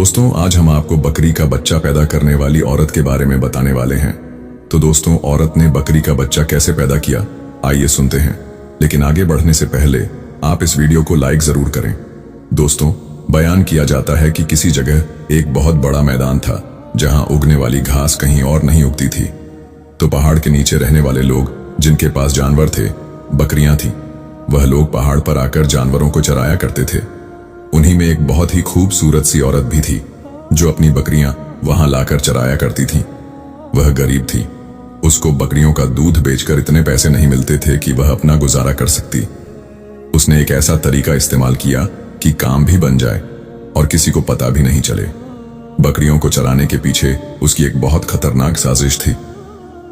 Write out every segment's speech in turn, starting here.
दोस्तों, आज हम आपको बकरी का बच्चा पैदा करने वाली औरत के बारे में बताने वाले हैं। तो दोस्तों, औरत ने बकरी का बच्चा कैसे पैदा किया, आइए सुनते हैं। लेकिन आगे बढ़ने से पहले आप इस वीडियो को लाइक जरूर करें। दोस्तों, बयान किया जाता है कि किसी जगह एक बहुत बड़ा मैदान था जहां उगने वाली घास कहीं और नहीं उगती थी। तो पहाड़ के नीचे रहने वाले लोग जिनके पास जानवर थे, बकरियां थीं, वह लोग पहाड़ पर आकर जानवरों को चराया करते थे। उन्हीं में एक बहुत ही खूबसूरत सी औरत भी थी जो अपनी बकरियां वहां लाकर चराया करती थी। वह गरीब थी, उसको बकरियों का दूध बेचकर इतने पैसे नहीं मिलते थे कि वह अपना गुजारा कर सकती। उसने एक ऐसा तरीका इस्तेमाल किया कि काम भी बन जाए और किसी को पता भी नहीं चले। बकरियों को चराने के पीछे उसकी एक बहुत खतरनाक साजिश थी।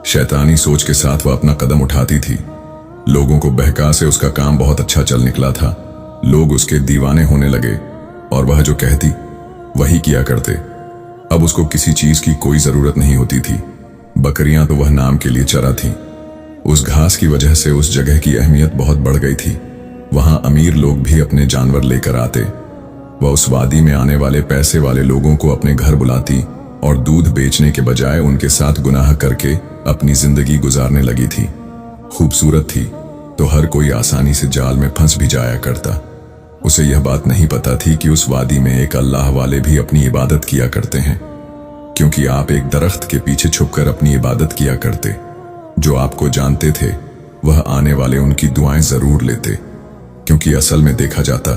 शैतानी सोच के साथ वह अपना कदम उठाती थी। लोगों को बहका से उसका काम बहुत अच्छा चल निकला था। लोग उसके दीवाने होने लगे और वह जो कहती वही किया करते। अब उसको किसी चीज की कोई जरूरत नहीं होती थी। बकरियां तो वह नाम के लिए चरा थीं। उस घास की वजह से उस जगह की अहमियत बहुत बढ़ गई थी। वहां अमीर लोग भी अपने जानवर लेकर आते। वह उस वादी में आने वाले पैसे वाले लोगों को अपने घर बुलाती और दूध बेचने के बजाय उनके साथ गुनाह करके अपनी जिंदगी गुजारने लगी थी। खूबसूरत थी तो हर कोई आसानी से जाल में फंस भी जाया करता। उसे यह बात नहीं पता थी कि उस वादी में एक अल्लाह वाले भी अपनी इबादत किया करते हैं, क्योंकि आप एक दरख्त के पीछे छुपकर अपनी इबादत किया करते। जो आपको जानते थे वह आने वाले उनकी दुआएं जरूर लेते, क्योंकि असल में देखा जाता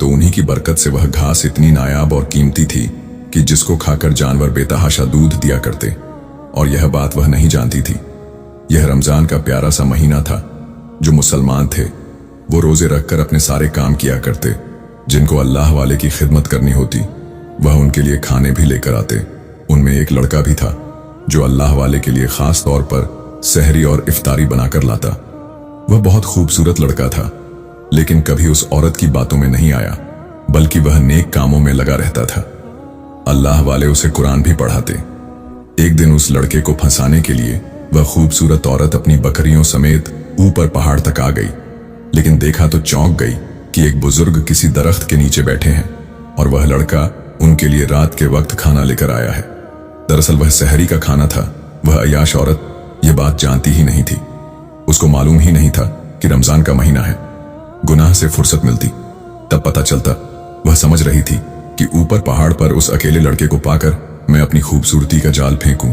तो उन्हीं की बरकत से वह घास इतनी नायाब और कीमती थी कि जिसको खाकर जानवर बेतहाशा दूध दिया करते। और यह बात वह नहीं जानती थी। यह रमजान का प्यारा सा महीना था। जो मुसलमान थे वो रोजे रखकर अपने सारे काम किया करते। जिनको अल्लाह वाले की खिदमत करनी होती वह उनके लिए खाने भी लेकर आते। उनमें एक लड़का भी था जो अल्लाह वाले के लिए खास तौर पर सहरी और इफ्तारी बनाकर लाता। वह बहुत खूबसूरत लड़का था, लेकिन कभी उस औरत की बातों में नहीं आया, बल्कि वह नेक कामों में लगा रहता था। अल्लाह वाले उसे कुरान भी पढ़ाते। एक दिन उस लड़के को फंसाने के लिए वह खूबसूरत औरत अपनी बकरियों समेत ऊपर पहाड़ तक आ गई, लेकिन देखा तो चौंक गई कि एक बुजुर्ग किसी दरख्त के नीचे बैठे हैं और वह लड़का उनके लिए रात के वक्त खाना लेकर आया है। दरअसल वह सहरी का खाना था। वह अयाश औरत यह बात जानती ही नहीं थी। उसको मालूम ही नहीं था कि रमजान का महीना है। गुनाह से फुर्सत मिलती तब पता चलता। वह समझ रही थी कि ऊपर पहाड़ पर उस अकेले लड़के को पाकर मैं अपनी खूबसूरती का जाल फेंकूं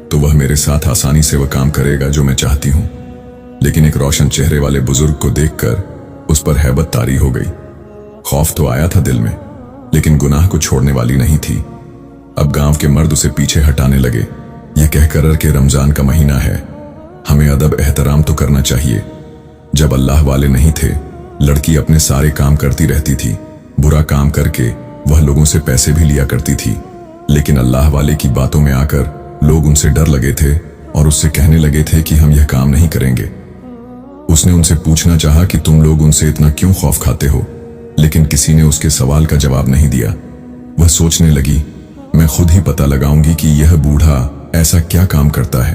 तो वह मेरे साथ आसानी से वह काम करेगा जो मैं चाहती हूं। लेकिन एक रोशन चेहरे वाले बुजुर्ग को देखकर उस पर हैबत तारी हो गई। खौफ तो आया था दिल में, लेकिन गुनाह को छोड़ने वाली नहीं थी। अब गांव के मर्द उसे पीछे हटाने लगे, यह कहकर कि रमजान का महीना है, हमें अदब एहतराम तो करना चाहिए। जब अल्लाह वाले नहीं थे, लड़की अपने सारे काम करती रहती थी। बुरा काम करके वह लोगों से पैसे भी लिया करती थी। लेकिन अल्लाह वाले की बातों में आकर लोग उनसे डर लगे थे और उससे कहने लगे थे कि हम यह काम नहीं करेंगे। उसने उनसे पूछना चाहा कि तुम लोग उनसे इतना क्यों खौफ खाते हो, लेकिन किसी ने उसके सवाल का जवाब नहीं दिया। वह सोचने लगी, मैं खुद ही पता लगाऊंगी कि यह बूढ़ा ऐसा क्या काम करता है,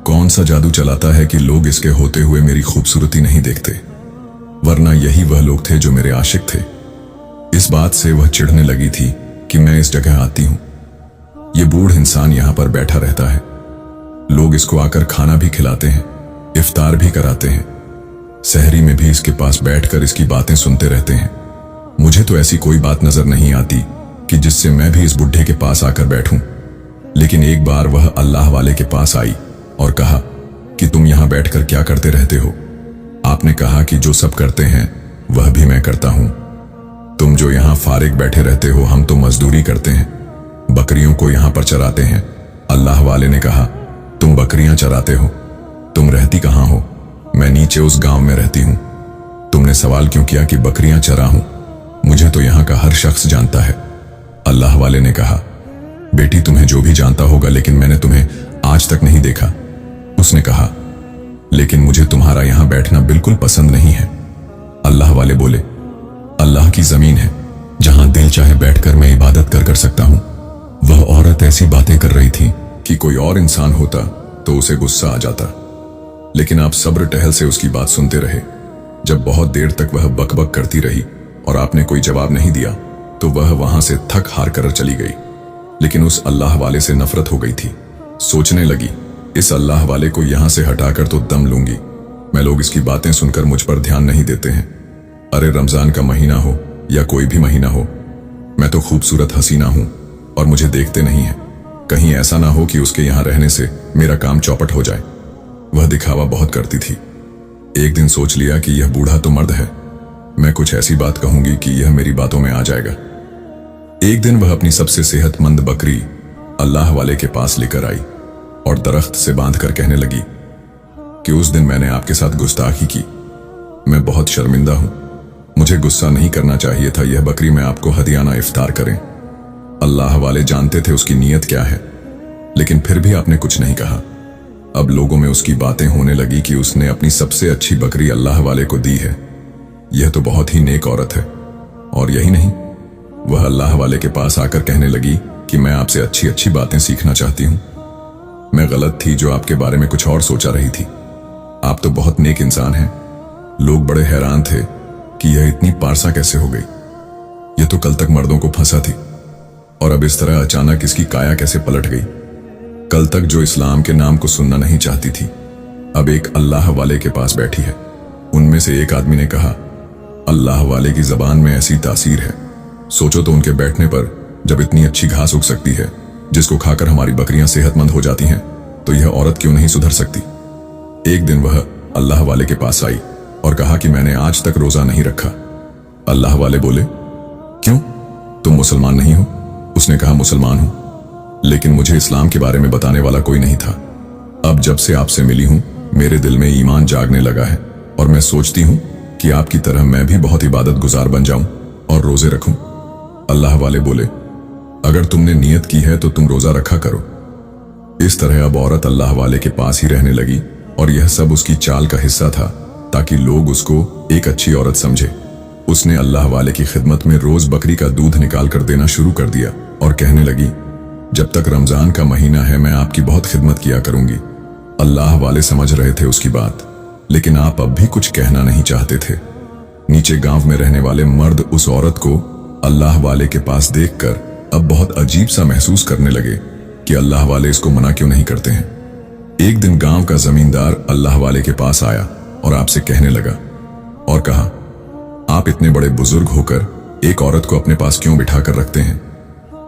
कौन सा जादू चलाता है कि लोग इसके होते हुए मेरी खूबसूरती नहीं देखते, वरना यही वह लोग थे जो मेरे आशिक थे। इस बात से वह चिढ़ने लगी थी कि मैं इस जगह आती हूं, ये बूढ़ इंसान यहां पर बैठा रहता है, लोग इसको आकर खाना भी खिलाते हैं, इफ्तार भी कराते हैं, सहरी में भी इसके पास बैठकर इसकी बातें सुनते रहते हैं। मुझे तो ऐसी कोई बात नजर नहीं आती कि जिससे मैं भी इस बुढ़े के पास आकर बैठूं। लेकिन एक बार वह अल्लाह वाले के पास आई और कहा कि तुम यहां बैठकर क्या करते रहते हो। आपने कहा कि जो सब करते हैं वह भी मैं करता हूं। तुम जो यहां फारिग बैठे रहते हो, हम तो मजदूरी करते हैं, बकरियों को यहां पर चराते हैं। अल्लाह वाले ने कहा, तुम बकरियां चराते हो, तुम रहती कहां हो? मैं नीचे उस गांव में रहती हूं। तुमने सवाल क्यों किया कि बकरियां चरा हूं? मुझे तो यहां का हर शख्स जानता है। अल्लाह वाले ने कहा, बेटी तुम्हें जो भी जानता होगा, लेकिन मैंने तुम्हें आज तक नहीं देखा। उसने कहा, लेकिन मुझे तुम्हारा यहां बैठना बिल्कुल पसंद नहीं है। अल्लाह वाले बोले, अल्लाह की जमीन है, जहां दिल चाहे बैठकर मैं इबादत कर सकता हूं। वह औरत ऐसी बातें कर रही थी कि कोई और इंसान होता तो उसे गुस्सा आ जाता, लेकिन आप सब्र टहल से उसकी बात सुनते रहे। जब बहुत देर तक वह बकबक करती रही और आपने कोई जवाब नहीं दिया तो वह वहां से थक हार कर चली गई। लेकिन उस अल्लाह वाले से नफरत हो गई थी। सोचने लगी, इस अल्लाह वाले को यहां से हटाकर तो दम लूंगी। मैं लोग इसकी बातें सुनकर मुझ पर ध्यान नहीं देते हैं। अरे रमजान का महीना हो या कोई भी महीना हो, मैं तो खूबसूरत हसीना हूं और मुझे देखते नहीं है। कहीं ऐसा ना हो कि उसके यहां रहने से मेरा काम चौपट हो जाए। वह दिखावा बहुत करती थी। एक दिन सोच लिया कि यह बूढ़ा तो मर्द है, मैं कुछ ऐसी बात कहूंगी कि यह मेरी बातों में आ जाएगा। एक दिन वह अपनी सबसे सेहतमंद बकरी अल्लाह वाले के पास लेकर आई और दरख्त से बांधकर कहने लगी कि उस दिन मैंने आपके साथ गुस्ताखी की, मैं बहुत शर्मिंदा हूं। मुझे गुस्सा नहीं करना चाहिए था। यह बकरी मैं आपको हदियाना इफ्तार करें। अल्लाह वाले जानते थे उसकी नीयत क्या है, लेकिन फिर भी आपने कुछ नहीं कहा। अब लोगों में उसकी बातें होने लगी कि उसने अपनी सबसे अच्छी बकरी अल्लाह वाले को दी है। यह तो बहुत ही नेक औरत है। और यही नहीं, वह अल्लाह वाले के पास आकर कहने लगी कि मैं आपसे अच्छी अच्छी बातें सीखना चाहती हूं। मैं गलत थी जो आपके बारे में कुछ और सोचा रही थी। आप तो बहुत नेक इंसान हैं। लोग बड़े हैरान थे कि यह इतनी पारसा कैसे हो गई। यह तो कल तक मर्दों को फंसा थी और अब इस तरह अचानक इसकी काया कैसे पलट गई। कल तक जो इस्लाम के नाम को सुनना नहीं चाहती थी, अब एक अल्लाह वाले के पास बैठी है। उनमें से एक आदमी ने कहा, अल्लाह वाले की जबान में ऐसी तासीर है। सोचो तो उनके बैठने पर जब इतनी अच्छी घास उग सकती है जिसको खाकर हमारी बकरियां सेहतमंद हो जाती हैं, तो यह औरत क्यों नहीं सुधर सकती। एक दिन वह अल्लाह वाले के पास आई और कहा कि मैंने आज तक रोजा नहीं रखा। अल्लाह वाले बोले, क्यों, तुम मुसलमान नहीं हो? उसने कहा, मुसलमान हूं, लेकिन मुझे इस्लाम के बारे में बताने वाला कोई नहीं था। अब जब से आपसे मिली हूं, मेरे दिल में ईमान जागने लगा है और मैं सोचती हूं कि आपकी तरह मैं भी बहुत इबादत गुजार बन जाऊं और रोजे रखूं। अल्लाह वाले बोले, अगर तुमने नियत की है तो तुम रोजा रखा करो। इस तरह अब औरत अल्लाह वाले के पास ही रहने लगी और यह सब उसकी चाल का हिस्सा था ताकि लोग उसको एक अच्छी औरत समझे। उसने अल्लाह वाले की खिदमत में रोज बकरी का दूध निकाल कर देना शुरू कर दिया और कहने लगी, जब तक रमजान का महीना है मैं आपकी बहुत खिदमत किया करूंगी। अल्लाह वाले समझ रहे थे उसकी बात, लेकिन आप अब भी कुछ कहना नहीं चाहते थे। नीचे गांव में रहने वाले मर्द उस औरत को अल्लाह वाले के पास देखकर अब बहुत अजीब सा महसूस करने लगे कि अल्लाह वाले इसको मना क्यों नहीं करते हैं। एक दिन गांव का जमींदार अल्लाह वाले के पास आया और आपसे कहने लगा और कहा, आप इतने बड़े बुजुर्ग होकर एक औरत को अपने पास क्यों बिठा कर रखते हैं?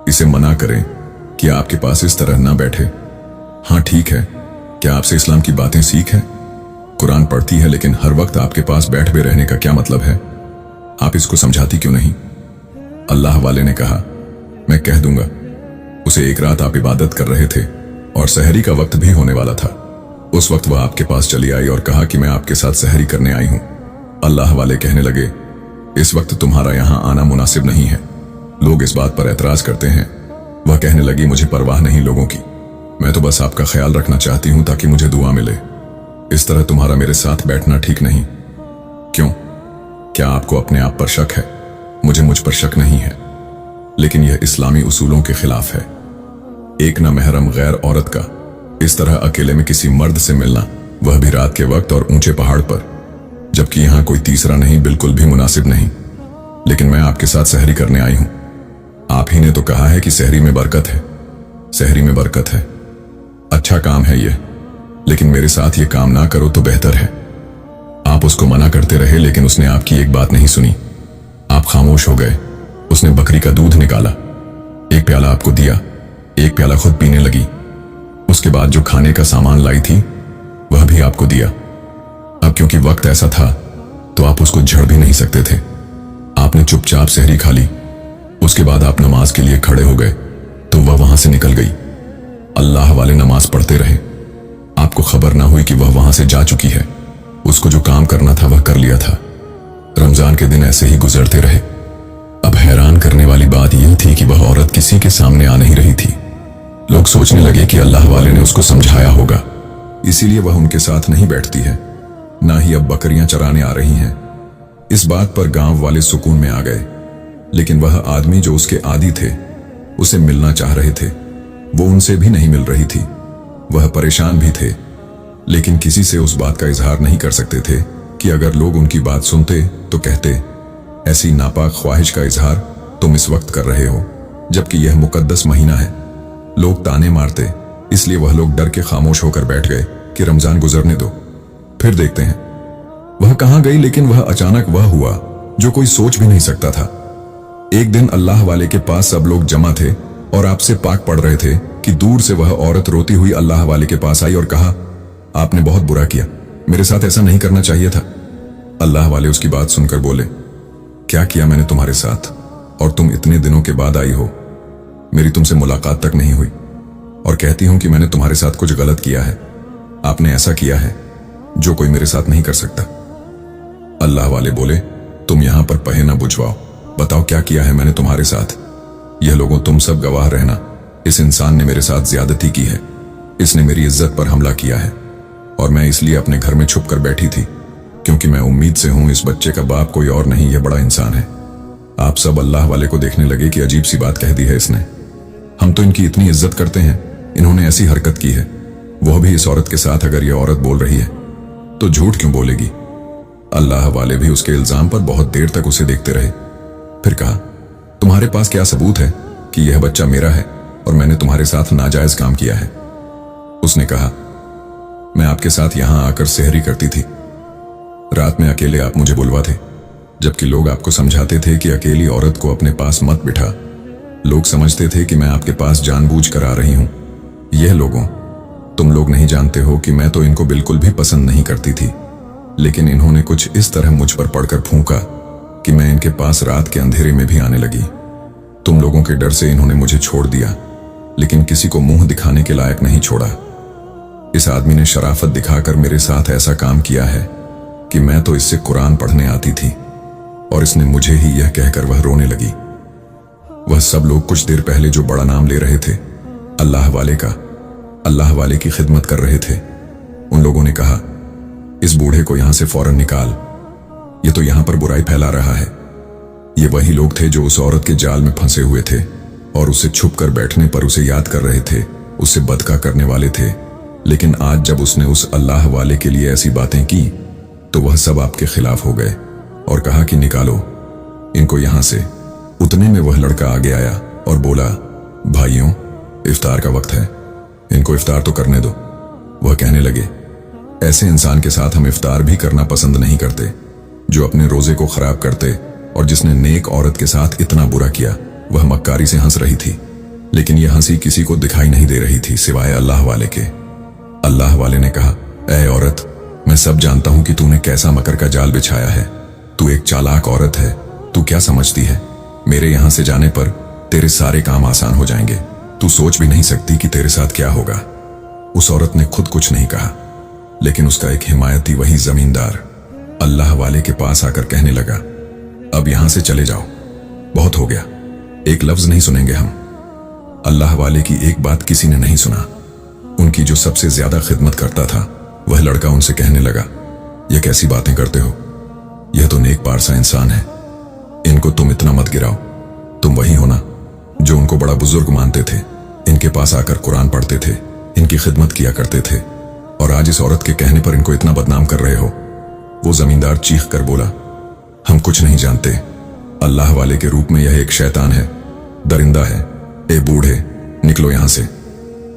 इसे मना करें कि आपके पास इस तरह ना बैठे। हाँ ठीक है, क्या आपसे इस्लाम की बातें सीख है? कुरान पढ़ती है, लेकिन हर वक्त आपके पास बैठ भी रहने का क्या मतलब है? आप इसको समझाती क्यों नहीं? अल्लाह वाले ने कहा, मैं कह दूंगा। उसे एक रात आप इबादत कर रहे थे और सहरी का वक्त भी होने वाला था। उस वक्त वह आपके पास चली आई और कहा कि मैं आपके साथ सहरी करने आई हूं। अल्लाह वाले कहने लगे, इस वक्त तुम्हारा यहां आना मुनासिब नहीं है। लोग इस बात पर एतराज करते हैं। वह कहने लगी, मुझे परवाह नहीं लोगों की, मैं तो बस आपका ख्याल रखना चाहती हूं ताकि मुझे दुआ मिले। इस तरह तुम्हारा मेरे साथ बैठना ठीक नहीं। क्यों, क्या आपको अपने आप पर शक है? मुझे मुझ पर शक नहीं है, लेकिन यह इस्लामी उसूलों के खिलाफ है। एक न महरम गैर औरत का इस तरह अकेले में किसी मर्द से मिलना, वह भी रात के वक्त और ऊंचे पहाड़ पर, जबकि यहां कोई तीसरा नहीं, बिल्कुल भी मुनासिब नहीं। लेकिन मैं आपके साथ सहरी करने आई हूं। आप ही ने तो कहा है कि सहरी में बरकत है। सहरी में बरकत है, अच्छा काम है यह, लेकिन मेरे साथ यह काम ना करो तो बेहतर है। आप उसको मना करते रहे, लेकिन उसने आपकी एक बात नहीं सुनी। आप खामोश हो गए। उसने बकरी का दूध निकाला, एक प्याला आपको दिया, एक प्याला खुद पीने लगी। उसके बाद जो खाने का सामान लाई थी वह भी आपको दिया। अब क्योंकि वक्त ऐसा था तो आप उसको झड़ भी नहीं सकते थे। आपने चुपचाप सहरी खा ली। उसके बाद आप नमाज के लिए खड़े हो गए तो वह वहां से निकल गई। अल्लाह वाले नमाज पढ़ते रहे। आपको खबर ना हुई कि वह वहां से जा चुकी है। उसको जो काम करना था वह कर लिया था। रमजान के दिन ऐसे ही गुजरते रहे। अब हैरान करने वाली बात यह थी कि वह औरत किसी के सामने आ नहीं रही थी। लोग सोचने लगे कि अल्लाह वाले ने उसको समझाया होगा, इसीलिए वह उनके साथ नहीं बैठती है, ना ही अब बकरियां चराने आ रही हैं। इस बात पर गांव वाले सुकून में आ गए। लेकिन वह आदमी जो उसके आदी थे, उसे मिलना चाह रहे थे, वो उनसे भी नहीं मिल रही थी। वह परेशान भी थे, लेकिन किसी से उस बात का इजहार नहीं कर सकते थे कि अगर लोग उनकी बात सुनते तो कहते, ऐसी नापाक ख्वाहिश का इजहार तुम इस वक्त कर रहे हो, जबकि यह मुकद्दस महीना है। लोग ताने मारते, इसलिए वह लोग डर के खामोश होकर बैठ गए कि रमजान गुजरने दो, फिर देखते हैं। वह कहां गई, लेकिन वह अचानक वह हुआ जो कोई सोच भी नहीं सकता था। एक दिन अल्लाह वाले के पास सब लोग जमा थे और आपसे पाक पढ़ रहे थे कि दूर से वह औरत रोती हुई अल्लाह वाले के पास आई और कहा, आपने बहुत बुरा किया, मेरे साथ ऐसा नहीं करना चाहिए था। अल्लाह वाले उसकी बात सुनकर बोले, क्या किया मैंने तुम्हारे साथ, और तुम इतने दिनों के बाद आई हो, मेरी तुमसे मुलाकात तक नहीं हुई, और कहती हूं कि मैंने तुम्हारे साथ कुछ गलत किया है। आपने ऐसा किया है जो कोई मेरे साथ नहीं कर सकता। अल्लाह वाले बोले, तुम यहां पर पहे ना बुझवाओ, बताओ क्या किया है मैंने तुम्हारे साथ। यह लोगों तुम सब गवाह रहना, इस इंसान ने मेरे साथ ज्यादती की है, इसने मेरी इज्जत पर हमला किया है, और मैं इसलिए अपने घर में छुप कर बैठी थी, क्योंकि मैं उम्मीद से हूं इस बच्चे का बाप कोई और नहीं, यह बड़ा इंसान है। आप सब अल्लाह वाले को देखने लगे कि अजीब सी बात कह दी है इसने, हम तो इनकी इतनी इज्जत करते हैं, इन्होंने ऐसी हरकत की है, वह भी इस औरत के साथ। अगर यह औरत बोल रही है तो झूठ क्यों बोलेगी। अल्लाह वाले भी उसके इल्जाम पर बहुत देर तक उसे देखते रहे, फिर कहा, तुम्हारे पास क्या सबूत है कि यह बच्चा मेरा है और मैंने तुम्हारे साथ नाजायज काम किया है। उसने कहा, मैं आपके साथ यहां आकर सेहरी करती थी, रात में अकेले आप मुझे बुलवाते, जबकि लोग आपको समझाते थे कि अकेली औरत को अपने पास मत बिठा। लोग समझते थे कि मैं आपके पास जानबूझ कर आ रही हूं। यह लोगों, तुम लोग नहीं जानते हो कि मैं तो इनको बिल्कुल भी पसंद नहीं करती थी, लेकिन इन्होंने कुछ इस तरह मुझ पर पड़कर फूंका कि मैं इनके पास रात के अंधेरे में भी आने लगी। तुम लोगों के डर से इन्होंने मुझे छोड़ दिया, लेकिन किसी को मुंह दिखाने के लायक नहीं छोड़ा। इस आदमी ने शराफत दिखाकर मेरे साथ ऐसा काम किया है कि मैं तो इससे कुरान पढ़ने आती थी, और इसने मुझे ही यह कहकर वह रोने लगी। वह सब लोग कुछ देर पहले जो बड़ा नाम ले रहे थे अल्लाह वाले का, अल्लाह वाले की खिदमत कर रहे थे, उन लोगों ने कहा, इस बूढ़े को यहां से फौरन निकाल, ये तो यहां पर बुराई फैला रहा है। ये वही लोग थे जो उस औरत के जाल में फंसे हुए थे और उसे छुप कर बैठने पर उसे याद कर रहे थे, उससे बदका करने वाले थे। लेकिन आज जब उसने उस अल्लाह वाले के लिए ऐसी बातें की तो वह सब आपके खिलाफ हो गए और कहा कि निकालो इनको यहां से। उतने में वह लड़का आगे आया और बोला, भाइयों, इफ्तार का वक्त है, इनको इफ्तार तो करने दो। वह कहने लगे, ऐसे इंसान के साथ हम इफ्तार भी करना पसंद नहीं करते जो अपने रोजे को खराब करते, और जिसने नेक औरत के साथ इतना बुरा किया। वह मक्कारी से हंस रही थी, लेकिन यह हंसी किसी को दिखाई नहीं दे रही थी सिवाय अल्लाह वाले के। अल्लाह वाले ने कहा, ऐ औरत, मैं सब जानता हूं कि तूने कैसा मकर का जाल बिछाया है, तू एक चालाक औरत है। तू क्या समझती है, मेरे यहां से जाने पर तेरे सारे काम आसान हो जाएंगे, तू सोच भी नहीं सकती कि तेरे साथ क्या होगा। उस औरत ने खुद कुछ नहीं कहा, लेकिन उसका एक हिमायती, वही जमींदार, अल्लाह वाले के पास आकर कहने लगा, अब यहां से चले जाओ, बहुत हो गया, एक लफ्ज नहीं सुनेंगे हम। अल्लाह वाले की एक बात किसी ने नहीं सुना। उनकी जो सबसे ज्यादा खिदमत करता था वह लड़का उनसे कहने लगा, यह कैसी बातें करते हो, यह तो नेक पारसा इंसान है, इनको तुम इतना मत गिराओ। तुम वही हो ना जो उनको बड़ा बुजुर्ग मानते थे, इनके पास आकर कुरान पढ़ते थे, इनकी खिदमत किया करते थे, और आज इस औरत के कहने पर इनको इतना बदनाम कर रहे हो। वो जमींदार चीख कर बोला, हम कुछ नहीं जानते, अल्लाह वाले के रूप में यह एक शैतान है, दरिंदा है। ए बूढ़े, निकलो यहां से,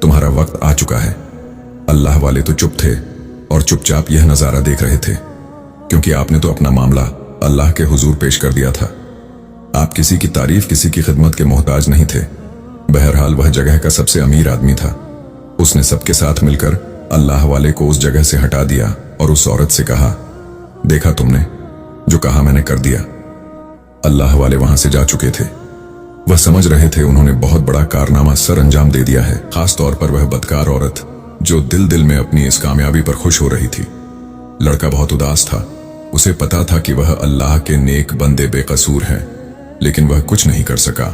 तुम्हारा वक्त आ चुका है। अल्लाह वाले तो चुप थे और चुपचाप यह नजारा देख रहे थे, क्योंकि आपने तो अपना मामला अल्लाह के हुजूर पेश कर दिया था। आप किसी की तारीफ, किसी की खिदमत के मोहताज नहीं थे। बहरहाल वह जगह का सबसे अमीर आदमी था। उसने सबके साथ मिलकर अल्लाह वाले को उस जगह से हटा दिया और उस औरत से कहा, देखा तुमने, जो कहा मैंने कर दिया। अल्लाह वाले वहां से जा चुके थे। वह समझ रहे थे उन्होंने बहुत बड़ा कारनामा सर अंजाम दे दिया है, खास तौर पर वह बदकार औरत जो दिल दिल में अपनी इस कामयाबी पर खुश हो रही थी। लड़का बहुत उदास था, उसे पता था कि वह अल्लाह के नेक बंदे बेकसूर हैं, लेकिन वह कुछ नहीं कर सका।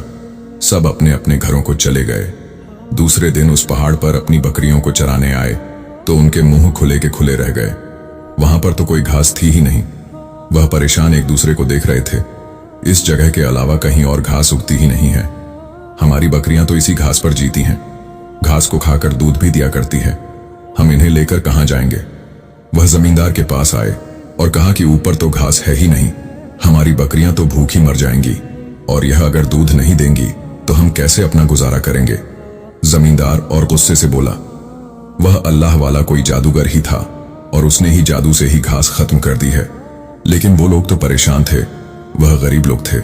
सब अपने अपने घरों को चले गए। दूसरे दिन उस पहाड़ पर अपनी बकरियों को चराने आए तो उनके मुंह खुले के खुले रह गए। वहां पर तो कोई घास थी ही नहीं। वह परेशान एक दूसरे को देख रहे थे, इस जगह के अलावा कहीं और घास उगती ही नहीं है। हमारी बकरियां तो इसी घास पर जीती हैं, घास को खाकर दूध भी दिया करती है, हम इन्हें लेकर कहां जाएंगे। वह जमींदार के पास आए और कहा कि ऊपर तो घास है ही नहीं, हमारी बकरियां तो भूखी मर जाएंगी। और यह अगर दूध नहीं देंगी तो हम कैसे अपना गुजारा करेंगे? जमींदार और गुस्से से बोला, वह अल्लाह वाला कोई जादूगर ही था और उसने ही जादू से ही घास खत्म कर दी है। लेकिन वो लोग तो परेशान थे, वह गरीब लोग थे।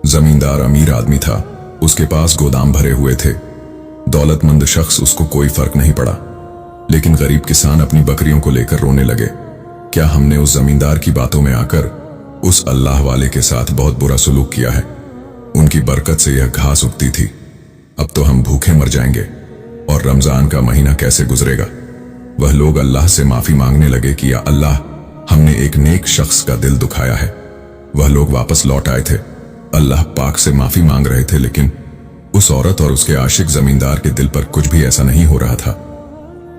जमींदार अमीर आदमी था, उसके पास गोदाम भरे हुए थे। दौलतमंद शख्स उसको कोई फर्क नहीं पड़ा, लेकिन गरीब किसान अपनी बकरियों को लेकर रोने लगे। क्या हमने उस जमींदार की बातों में आकर उस अल्लाह वाले के साथ बहुत बुरा सलूक किया है? उनकी बरकत से यह घास उगती थी, अब तो हम भूखे मर जाएंगे और रमजान का महीना कैसे गुजरेगा? वह लोग अल्लाह से माफी मांगने लगे कि या अल्लाह, हमने एक नेक शख्स का दिल दुखाया है। वह लोग वापस लौट आए थे, अल्लाह पाक से माफी मांग रहे थे, लेकिन उस औरत और उसके आशिक जमींदार के दिल पर कुछ भी ऐसा नहीं हो रहा था।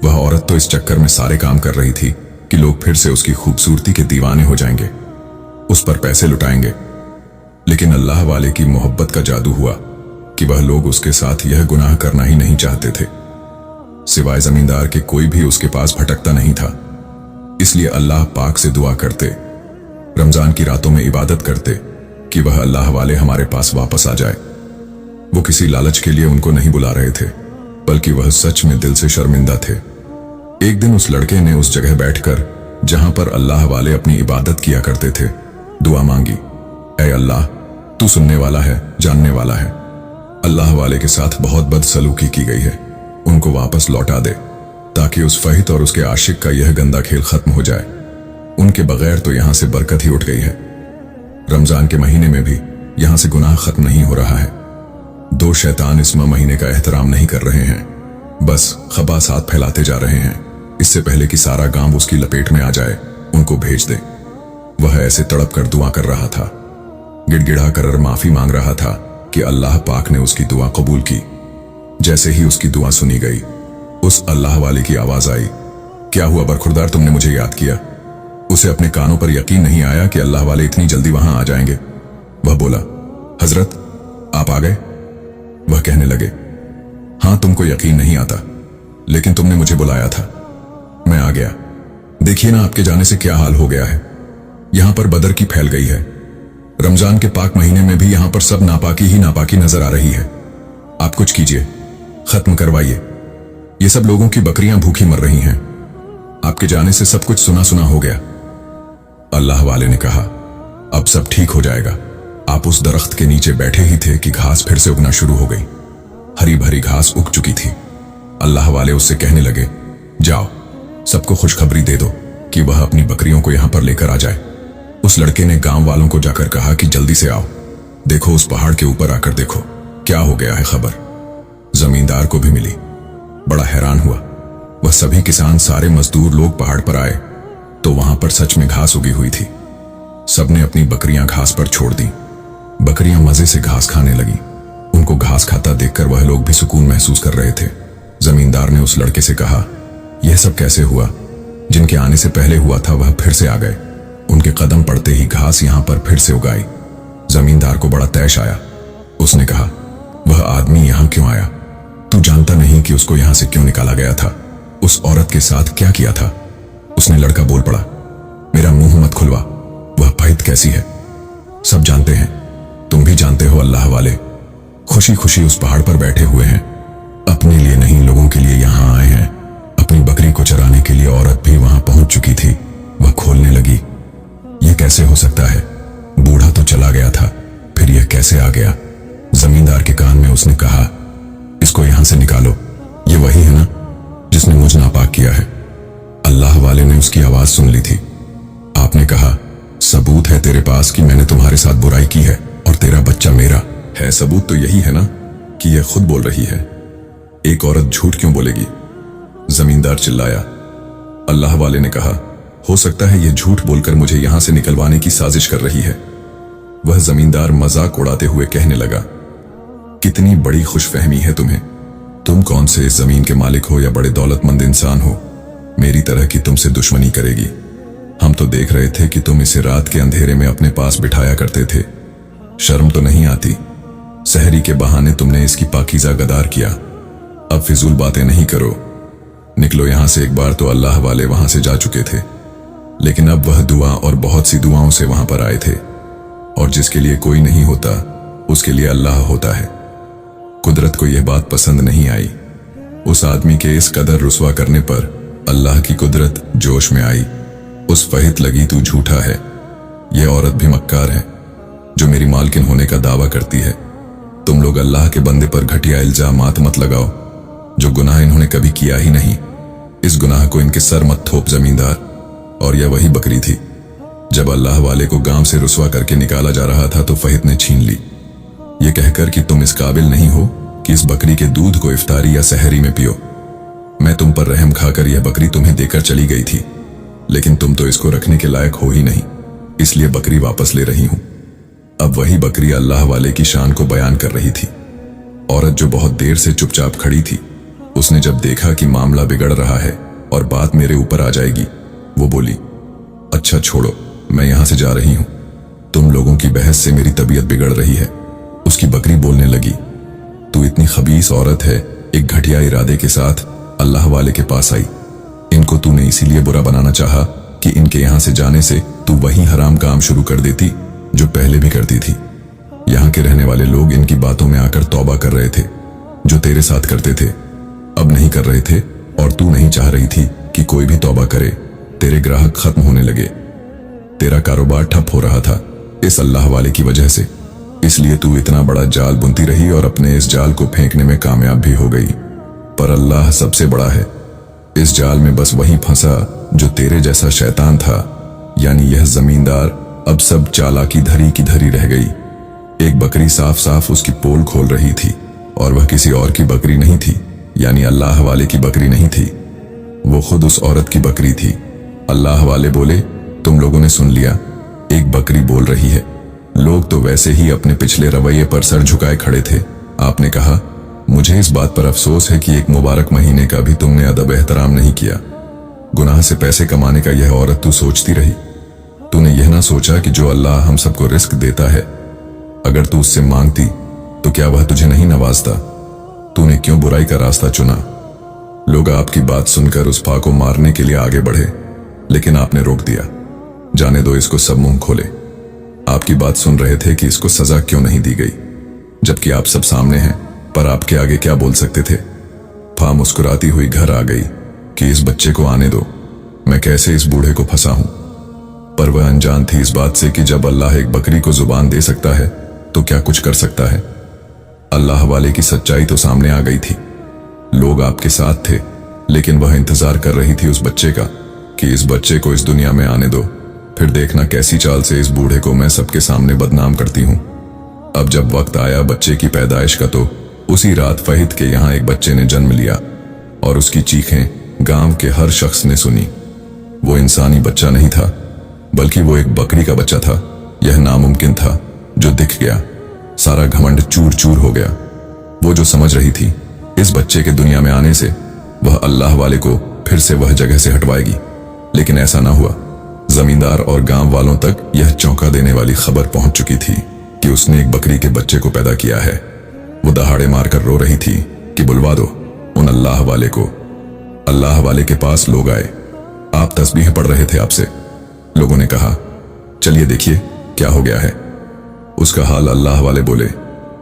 वह औरत तो इस चक्कर में सारे काम कर रही थी कि लोग फिर से उसकी खूबसूरती के दीवाने हो जाएंगे, उस पर पैसे लुटाएंगे। लेकिन अल्लाह वाले की मोहब्बत का जादू हुआ कि वह लोग उसके साथ यह गुनाह करना ही नहीं चाहते थे। सिवाय जमींदार के कोई भी उसके पास भटकता नहीं था। इसलिए अल्लाह पाक से दुआ करते, रमजान की रातों में इबादत करते कि वह अल्लाह वाले हमारे पास वापस आ जाए। वो किसी लालच के लिए उनको नहीं बुला रहे थे, बल्कि वह सच में दिल से शर्मिंदा थे। एक दिन उस लड़के ने उस जगह बैठकर जहां पर अल्लाह वाले अपनी इबादत किया करते थे, दुआ मांगी, ऐ अल्लाह, तू सुनने वाला है, जानने वाला है। अल्लाह वाले के साथ बहुत बदसलूकी की गई है, उनको वापस लौटा दे ताकि उस फहित और उसके आशिक का यह गंदा खेल खत्म हो जाए। उनके बगैर तो यहां से बरकत ही उठ गई है। रमजान के महीने में भी यहां से गुनाह खत्म नहीं हो रहा है। दो शैतान इस महीने का एहतराम नहीं कर रहे हैं, बस खबासात फैलाते जा रहे हैं। इससे पहले कि सारा गांव उसकी लपेट में आ जाए, उनको भेज दे। वह ऐसे तड़प कर दुआ कर रहा था, गिड़गिड़ा कर माफी मांग रहा था कि अल्लाह पाक ने उसकी दुआ कबूल की। जैसे ही उसकी दुआ सुनी गई, उस अल्लाह वाले की आवाज आई, क्या हुआ बरखुरदार, तुमने मुझे याद किया? उसे अपने कानों पर यकीन नहीं आया कि अल्लाह वाले इतनी जल्दी वहां आ जाएंगे। वह बोला, हजरत आप आ गए? वह कहने लगे, हां, तुमको यकीन नहीं आता, लेकिन तुमने मुझे बुलाया था, मैं आ गया। देखिए ना आपके जाने से क्या हाल हो गया है। यहां पर बदर की फैल गई है। रमजान के पाक महीने में भी यहां पर सब नापाकी ही नापाकी नजर आ रही है। आप कुछ कीजिए, खत्म करवाइए। ये सब लोगों की बकरियां भूखी मर रही हैं। आपके जाने से सब कुछ सुना सुना हो गया। अल्लाह वाले ने कहा, अब सब ठीक हो जाएगा। आप उस दरख्त के नीचे बैठे ही थे कि घास फिर से उगना शुरू हो गई। हरी भरी घास उग चुकी थी। अल्लाह वाले उससे कहने लगे, जाओ, सबको खुशखबरी दे दो कि वह अपनी बकरियों को यहां पर लेकर आ जाए। उस लड़के ने गांव वालों को जाकर कहा कि जल्दी से आओ, देखो उस पहाड़ के ऊपर आकर देखो क्या हो गया है। खबर जमींदार को भी मिली, बड़ा हैरान हुआ। वह सभी किसान, सारे मजदूर लोग पहाड़ पर आए तो वहां पर सच में घास उगी हुई थी। सबने अपनी बकरियां घास पर छोड़ दी। बकरियां मजे से घास खाने लगी। उनको घास खाता देखकर वह लोग भी सुकून महसूस कर रहे थे। जमींदार ने उस लड़के से कहा, यह सब कैसे हुआ? जिनके आने से पहले हुआ था वह फिर से आ गए। उनके कदम पड़ते ही घास यहां पर फिर से उगाई। जमींदार को बड़ा तैश आया। उसने कहा, वह आदमी यहां क्यों आया? तू जानता नहीं कि उसको यहां से क्यों निकाला गया था? उस औरत के साथ क्या किया था? उसने लड़का बोल पड़ा, मेरा मुंह मत खुलवा, वह फहित कैसी है सब जानते हैं, तुम भी जानते हो। अल्लाह वाले खुशी खुशी उस पहाड़ पर बैठे हुए हैं, अपने लिए नहीं लोगों के लिए यहां आए हैं। अपनी बकरी को चराने के लिए औरत भी वहां पहुंच चुकी थी। वह खोलने लगी, यह कैसे हो सकता है? बूढ़ा तो चला गया था, फिर यह कैसे आ गया? जमींदार के कान में उसने कहा, इसको यहां से निकालो, ये वही है ना जिसने मुझ नापाक किया है। अल्लाह वाले ने उसकी आवाज सुन ली थी। आपने कहा, सबूत है तेरे पास कि मैंने तुम्हारे साथ बुराई की है और तेरा बच्चा मेरा है। सबूत तो यही है ना कि यह खुद बोल रही है। एक औरत झूठ क्यों बोलेगी? जमींदार चिल्लाया। अल्लाह वाले ने कहा, हो सकता है यह झूठ बोलकर मुझे यहां से निकलवाने की साजिश कर रही है। वह जमींदार मजाक उड़ाते हुए कहने लगा, कितनी बड़ी खुशफहमी है तुम्हें। तुम कौन से इस जमीन के मालिक हो या बड़े दौलतमंद इंसान हो, मेरी तरह की तुमसे दुश्मनी करेगी। हम तो देख रहे थे कि तुम इसे रात के अंधेरे में अपने पास बिठाया करते थे। शर्म तो नहीं आती? सहरी के बहाने तुमने इसकी पाकीज़ा गदार किया। अब फिजूल बातें नहीं करो, निकलो यहां से। एक बार तो अल्लाह वाले वहां से जा चुके थे, लेकिन अब वह दुआ और बहुत सी दुआओं से वहां पर आए थे, और जिसके लिए कोई नहीं होता उसके लिए अल्लाह होता है। कुदरत को यह बात पसंद नहीं आई। उस आदमी के इस कदर रुसवा करने पर अल्लाह की कुदरत जोश में आई। उस फहित लगी तू झूठा है, यह औरत भी मक्कार है जो मेरी मालकिन होने का दावा करती है। तुम लोग अल्लाह के बंदे पर घटिया इल्जामात मत लगाओ जो गुनाह इन्होंने कभी किया ही नहीं। इस गुनाह को इनके सर मत थोप जमींदार। और यह वही बकरी थी जब अल्लाह वाले को गांव से रुसवा करके निकाला जा रहा था तो फहित ने छीन ली, ये कहकर कि तुम इस काबिल नहीं हो कि इस बकरी के दूध को इफ्तारी या सहरी में पियो। मैं तुम पर रहम खाकर यह बकरी तुम्हें देकर चली गई थी, लेकिन तुम तो इसको रखने के लायक हो ही नहीं, इसलिए बकरी वापस ले रही हूं। अब वही बकरी अल्लाह वाले की शान को बयान कर रही थी। औरत जो बहुत देर से चुपचाप खड़ी थी, उसने जब देखा कि मामला बिगड़ रहा है और बात मेरे ऊपर आ जाएगी, वो बोली, अच्छा छोड़ो, मैं यहां से जा रही हूं। तुम लोगों की बहस से मेरी तबीयत बिगड़ रही है। उसकी बकरी बोलने लगी, तू इतनी खबीस औरत है, एक घटिया इरादे के साथ अल्लाह वाले के पास आई। इनको तूने इसीलिए बुरा बनाना चाहा कि इनके यहां से जाने से तू वही हराम काम शुरू कर देती जो पहले भी करती थी। यहां के रहने वाले लोग इनकी बातों में आकर तौबा कर रहे थे जो तेरे साथ करते थे, अब नहीं कर रहे थे, और तू नहीं चाह रही थी कि कोई भी तौबा करे। तेरे ग्राहक खत्म होने लगे, तेरा कारोबार ठप हो रहा था इस अल्लाह वाले की वजह से, इसलिए तू इतना बड़ा जाल बुनती रही और अपने इस जाल को फेंकने में कामयाब भी हो गई। पर अल्लाह सबसे बड़ा है। इस जाल में बस वही फंसा जो तेरे जैसा शैतान था, यानी यह जमींदार अब सब चालाकी धरी की धरी रह गई। एक बकरी साफ साफ उसकी पोल खोल रही थी और वह किसी और की बकरी नहीं थी, यानी अल्लाह वाले की बकरी नहीं थी, वो खुद उस औरत की बकरी थी। अल्लाह वाले बोले, तुम लोगों ने सुन लिया, एक बकरी बोल रही है। लोग तो वैसे ही अपने पिछले रवैये पर सर झुकाए खड़े थे। आपने कहा, मुझे इस बात पर अफसोस है कि एक मुबारक महीने का भी तुमने अदब एहतराम नहीं किया। गुनाह से पैसे कमाने का यह औरत तू सोचती रही। तूने यह ना सोचा कि जो अल्लाह हम सबको रिस्क देता है, अगर तू उससे मांगती तो क्या वह तुझे नहीं नवाजता? तूने क्यों बुराई का रास्ता चुना? लोग आपकी बात सुनकर उस फा को मारने के लिए आगे बढ़े, लेकिन आपने रोक दिया। जाने दो, इसको सब मुंह खोले। आपकी बात सुन रहे थे कि इसको सजा क्यों नहीं दी गई, जबकि आप सब सामने हैं, पर आपके आगे क्या बोल सकते थे? फा मुस्कुराती हुई घर आ गई कि इस बच्चे को आने दो, मैं कैसे इस बूढ़े को फंसा हूं। पर वह अनजान थी इस बात से कि जब अल्लाह एक बकरी को जुबान दे सकता है तो क्या कुछ कर सकता है। अल्लाह वाले की सच्चाई तो सामने आ गई थी। लोग आपके साथ थे, लेकिन वह इंतजार कर रही थी उस बच्चे का कि इस बच्चे को इस दुनिया में आने दो, फिर देखना कैसी चाल से इस बूढ़े को मैं सबके सामने बदनाम करती हूं। अब जब वक्त आया बच्चे की पैदाइश का, तो उसी रात फहिद के यहां एक बच्चे ने जन्म लिया और उसकी चीखें गांव के हर शख्स ने सुनी। वो इंसानी बच्चा नहीं था, बल्कि वो एक बकरी का बच्चा था। यह नामुमकिन था जो दिख गया, सारा घमंड चूर चूर हो गया। वो जो समझ रही थी इस बच्चे के दुनिया में आने से वह अल्लाह वाले को फिर से वह जगह से हटवाएगी, लेकिन ऐसा ना हुआ। जमींदार और गांव वालों तक यह चौंका देने वाली खबर पहुंच चुकी थी कि उसने एक बकरी के बच्चे को पैदा किया है। वो दहाड़े मारकर रो रही थी कि बुलवा दो उन अल्लाह वाले को। अल्लाह वाले के पास लोग आए। आप तस्बीह पढ़ रहे थे आपसे। लोगों ने कहा, चलिए देखिए क्या हो गया है। उसका हाल अल्लाह वाले बोले,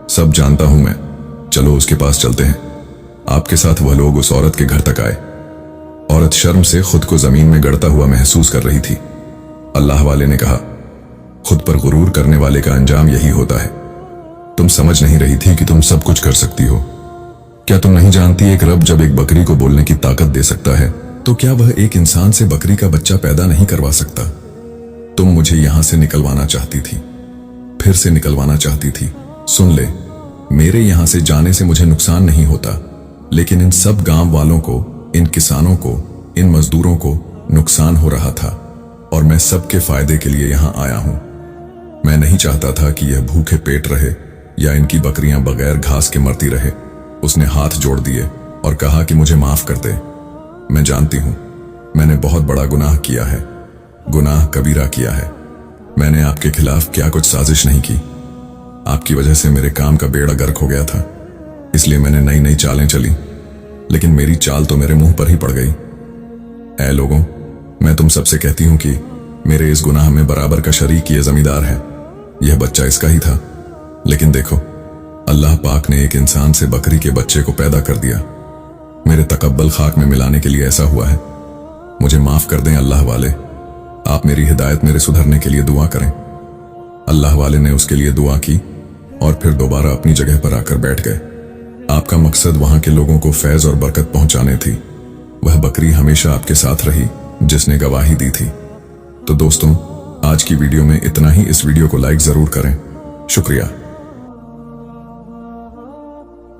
सब जानता हूं मैं, चलो उसके पास चलते हैं। आपके साथ वह लोग उस औरत के घर तक आए। औरत शर्म से खुद को जमीन में गड़ता हुआ महसूस कर रही थी। अल्लाह वाले ने कहा, खुद पर गुरूर करने वाले का अंजाम यही होता है। तुम समझ नहीं रही थी कि तुम सब कुछ कर सकती हो। क्या तुम नहीं जानती एक रब जब एक बकरी को बोलने की ताकत दे सकता है, तो क्या वह एक इंसान से बकरी का बच्चा पैदा नहीं करवा सकता? तुम मुझे यहां से निकलवाना चाहती थी, फिर से निकलवाना चाहती थी। सुन ले, मेरे यहां से जाने से मुझे नुकसान नहीं होता, लेकिन इन सब गांव वालों को, इन किसानों को, इन मजदूरों को नुकसान हो रहा था और मैं सबके फायदे के लिए यहां आया हूं। मैं नहीं चाहता था कि यह भूखे पेट रहे या इनकी बकरियां बगैर घास के मरती रहे। उसने हाथ जोड़ दिए और कहा कि मुझे माफ कर दे। मैं जानती हूं मैंने बहुत बड़ा गुनाह किया है, गुनाह कबीरा किया है। मैंने आपके खिलाफ क्या कुछ साजिश नहीं की। आपकी वजह से मेरे काम का बेड़ा गर्क हो गया था, इसलिए मैंने नई नई चालें चली, लेकिन मेरी चाल तो मेरे मुंह पर ही पड़ गई। ऐ लोगों, मैं तुम सबसे कहती हूं कि मेरे इस गुनाह में बराबर का शरीक ये जमींदार है। यह बच्चा इसका ही था। लेकिन देखो, अल्लाह पाक ने एक इंसान से बकरी के बच्चे को पैदा कर दिया। मेरे तकब्बल खाक में मिलाने के लिए ऐसा हुआ है। मुझे माफ कर दें अल्लाह वाले, आप मेरी हिदायत मेरे सुधरने के लिए दुआ करें। अल्लाह वाले ने उसके लिए दुआ की और फिर दोबारा अपनी जगह पर आकर बैठ गए। आपका मकसद वहां के लोगों को फैज और बरकत पहुंचाने थी। वह बकरी हमेशा आपके साथ रही जिसने गवाही दी थी। तो दोस्तों, आज की वीडियो में इतना ही। इस वीडियो को लाइक जरूर करें। शुक्रिया।